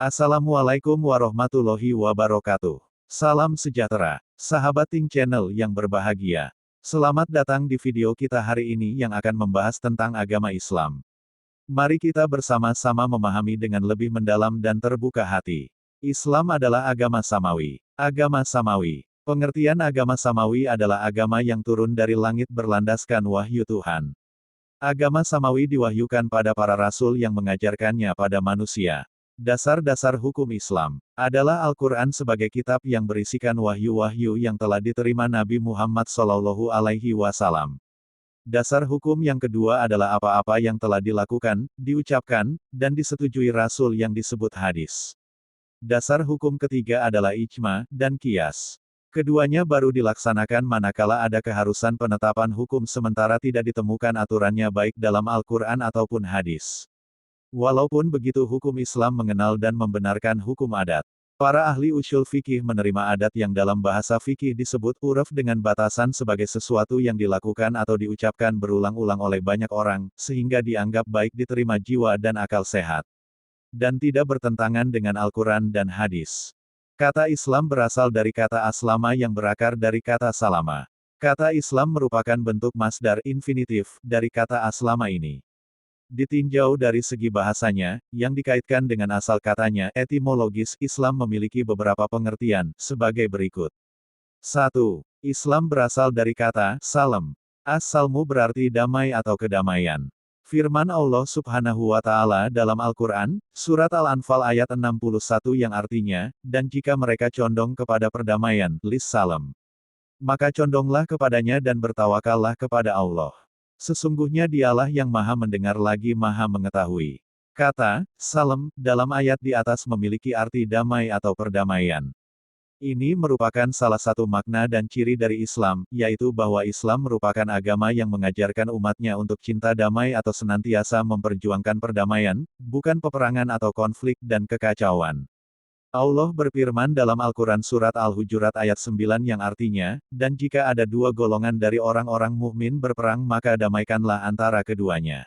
Assalamualaikum warahmatullahi wabarakatuh. Salam sejahtera, sahabat Ting Channel yang berbahagia. Selamat datang di video kita hari ini yang akan membahas tentang agama Islam. Mari kita bersama-sama memahami dengan lebih mendalam dan terbuka hati. Islam adalah agama samawi. Agama samawi. Pengertian agama samawi adalah agama yang turun dari langit berlandaskan wahyu Tuhan. Agama samawi diwahyukan pada para rasul yang mengajarkannya pada manusia. Dasar-dasar hukum Islam adalah Al-Quran sebagai kitab yang berisikan wahyu-wahyu yang telah diterima Nabi Muhammad SAW. Dasar hukum yang kedua adalah apa-apa yang telah dilakukan, diucapkan, dan disetujui Rasul yang disebut hadis. Dasar hukum ketiga adalah ijma dan qiyas. Keduanya baru dilaksanakan manakala ada keharusan penetapan hukum sementara tidak ditemukan aturannya baik dalam Al-Quran ataupun hadis. Walaupun begitu hukum Islam mengenal dan membenarkan hukum adat. Para ahli usyul fikih menerima adat yang dalam bahasa fikih disebut uraf dengan batasan sebagai sesuatu yang dilakukan atau diucapkan berulang-ulang oleh banyak orang, sehingga dianggap baik diterima jiwa dan akal sehat. Dan tidak bertentangan dengan Al-Quran dan hadis. Kata Islam berasal dari kata aslama yang berakar dari kata salama. Kata Islam merupakan bentuk masdar infinitif dari kata aslama ini. Ditinjau dari segi bahasanya, yang dikaitkan dengan asal katanya, etimologis, Islam memiliki beberapa pengertian, sebagai berikut. 1. Islam berasal dari kata, salam. As-salmu berarti damai atau kedamaian. Firman Allah Subhanahu wa Ta'ala dalam Al-Quran, Surat Al-Anfal ayat 61 yang artinya, dan jika mereka condong kepada perdamaian, lis salam. Maka condonglah kepadanya dan bertawakallah kepada Allah. Sesungguhnya dialah yang maha mendengar lagi maha mengetahui. Kata, salam, dalam ayat di atas memiliki arti damai atau perdamaian. Ini merupakan salah satu makna dan ciri dari Islam, yaitu bahwa Islam merupakan agama yang mengajarkan umatnya untuk cinta damai atau senantiasa memperjuangkan perdamaian, bukan peperangan atau konflik dan kekacauan. Allah berfirman dalam Al-Quran Surat Al-Hujurat ayat 9 yang artinya, dan jika ada dua golongan dari orang-orang mukmin berperang maka damaikanlah antara keduanya.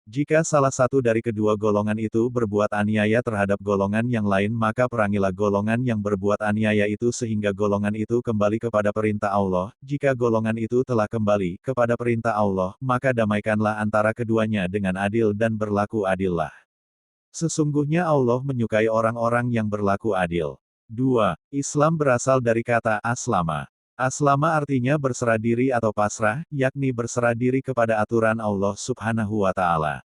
Jika salah satu dari kedua golongan itu berbuat aniaya terhadap golongan yang lain maka perangilah golongan yang berbuat aniaya itu sehingga golongan itu kembali kepada perintah Allah. Jika golongan itu telah kembali kepada perintah Allah, maka damaikanlah antara keduanya dengan adil dan berlaku adillah. Sesungguhnya Allah menyukai orang-orang yang berlaku adil. 2. Islam berasal dari kata aslama. Aslama artinya berserah diri atau pasrah, yakni berserah diri kepada aturan Allah Subhanahu wa Ta'ala.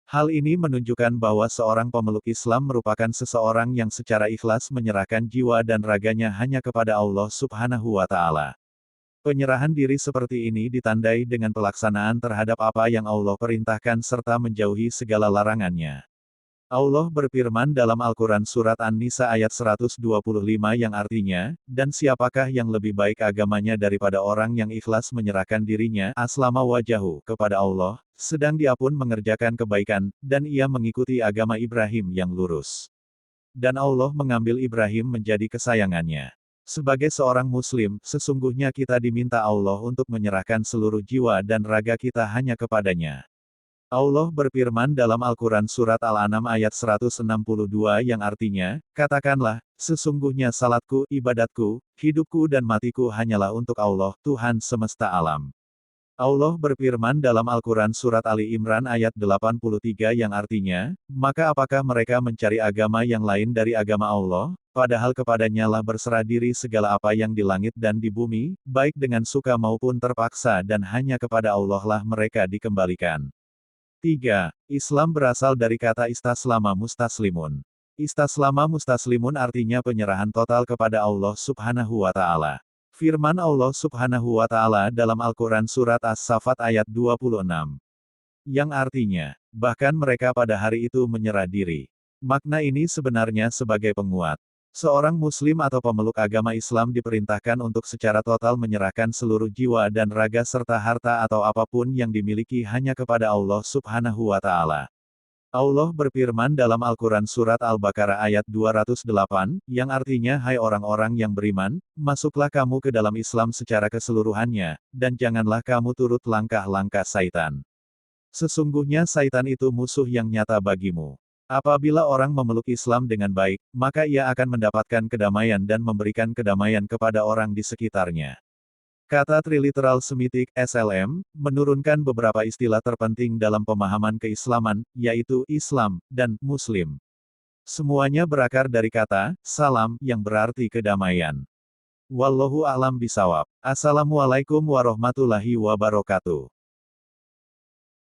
Hal ini menunjukkan bahwa seorang pemeluk Islam merupakan seseorang yang secara ikhlas menyerahkan jiwa dan raganya hanya kepada Allah Subhanahu wa Ta'ala. Penyerahan diri seperti ini ditandai dengan pelaksanaan terhadap apa yang Allah perintahkan serta menjauhi segala larangannya. Allah berfirman dalam Al-Quran Surat An-Nisa ayat 125 yang artinya, dan siapakah yang lebih baik agamanya daripada orang yang ikhlas menyerahkan dirinya, aslama wajahu, kepada Allah, sedang dia pun mengerjakan kebaikan, dan ia mengikuti agama Ibrahim yang lurus. Dan Allah mengambil Ibrahim menjadi kesayangannya. Sebagai seorang Muslim, sesungguhnya kita diminta Allah untuk menyerahkan seluruh jiwa dan raga kita hanya kepadanya. Allah berfirman dalam Al-Quran Surat Al-An'am ayat 162 yang artinya, katakanlah, sesungguhnya salatku, ibadatku, hidupku dan matiku hanyalah untuk Allah, Tuhan semesta alam. Allah berfirman dalam Al-Quran Surat Ali Imran ayat 83 yang artinya, maka apakah mereka mencari agama yang lain dari agama Allah, padahal kepadanya lah berserah diri segala apa yang di langit dan di bumi, baik dengan suka maupun terpaksa dan hanya kepada Allah lah mereka dikembalikan. 3. Islam berasal dari kata istaslama mustaslimun. Istaslama mustaslimun artinya penyerahan total kepada Allah Subhanahu wa Ta'ala. Firman Allah Subhanahu wa Ta'ala dalam Al-Quran Surat As-Saffat ayat 26. Yang artinya, bahkan mereka pada hari itu menyerah diri. Makna ini sebenarnya sebagai penguat. Seorang Muslim atau pemeluk agama Islam diperintahkan untuk secara total menyerahkan seluruh jiwa dan raga serta harta atau apapun yang dimiliki hanya kepada Allah Subhanahu wa Ta'ala. Allah berfirman dalam Al-Quran Surat Al-Baqarah ayat 208, yang artinya hai orang-orang yang beriman, masuklah kamu ke dalam Islam secara keseluruhannya, dan janganlah kamu turut langkah-langkah Saitan. Sesungguhnya Saitan itu musuh yang nyata bagimu. Apabila orang memeluk Islam dengan baik, maka ia akan mendapatkan kedamaian dan memberikan kedamaian kepada orang di sekitarnya. Kata Triliteral Semitic (SLM) menurunkan beberapa istilah terpenting dalam pemahaman keislaman, yaitu Islam dan Muslim. Semuanya berakar dari kata salam yang berarti kedamaian. Wallahu a'lam bishawab. Assalamualaikum warahmatullahi wabarakatuh.